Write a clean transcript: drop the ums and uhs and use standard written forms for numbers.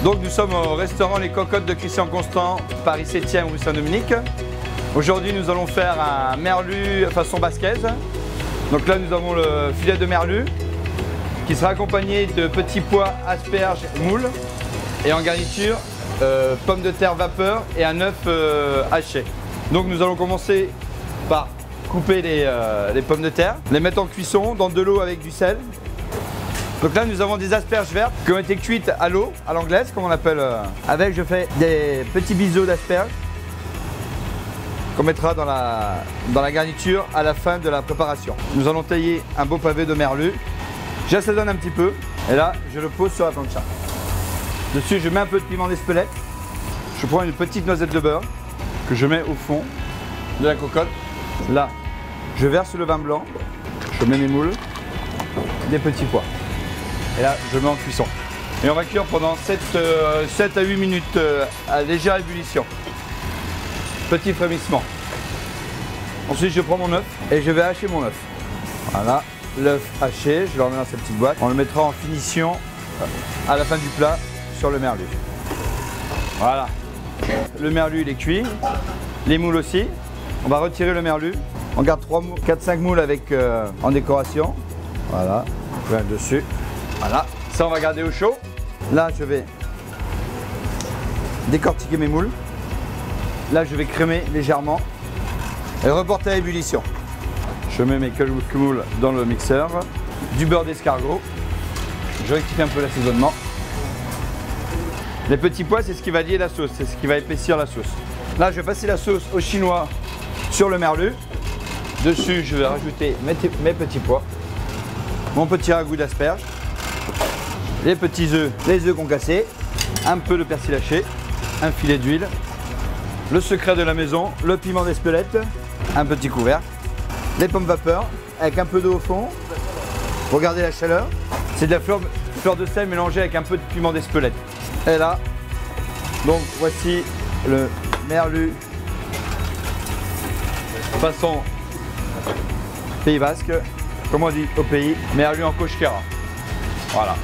Donc nous sommes au restaurant Les Cocottes de Christian Constant, Paris 7e, rue Saint-Dominique. Aujourd'hui nous allons faire un merlu façon basquaise. Donc là nous avons le filet de merlu qui sera accompagné de petits pois, asperges, moules et en garniture pommes de terre vapeur et un œuf haché. Donc nous allons commencer par couper les pommes de terre, les mettre en cuisson dans de l'eau avec du sel. Donc là nous avons des asperges vertes qui ont été cuites à l'eau, à l'anglaise comme on appelle. Avec je fais des petits biseaux d'asperges qu'on mettra dans la garniture à la fin de la préparation. Nous allons tailler un beau pavé de merlu. J'assaisonne un petit peu et là je le pose sur la plancha. Dessus je mets un peu de piment d'Espelette. Je prends une petite noisette de beurre que je mets au fond de la cocotte. Là je verse le vin blanc, je mets mes moules, des petits pois. Et là, je mets en cuisson. Et on va cuire pendant 7 à 8 minutes à légère ébullition. Petit frémissement. Ensuite, je prends mon œuf et je vais hacher mon œuf. Voilà, l'œuf haché, je le remets dans cette petite boîte. On le mettra en finition à la fin du plat sur le merlu. Voilà. Le merlu, il est cuit. Les moules aussi. On va retirer le merlu. On garde 4-5 moules avec, en décoration. Voilà, plein dessus. Voilà, ça on va garder au chaud. Là je vais décortiquer mes moules. Là je vais crémer légèrement et reporter à ébullition. Je mets mes quelques moules dans le mixeur. Du beurre d'escargot. Je rectifie un peu l'assaisonnement. Les petits pois c'est ce qui va lier la sauce, c'est ce qui va épaissir la sauce. Là je vais passer la sauce au chinois sur le merlu. Dessus je vais rajouter mes petits pois. Mon petit ragoût d'asperges. Les petits œufs, les œufs concassés, un peu de persil haché, un filet d'huile, le secret de la maison, le piment d'Espelette, un petit couvercle, les pommes vapeur avec un peu d'eau au fond pour garder la chaleur. C'est de la fleur de sel mélangée avec un peu de piment d'Espelette. Et là, donc voici le merlu façon Pays Basque, comme on dit au pays, merlu en cochquera. Voilà.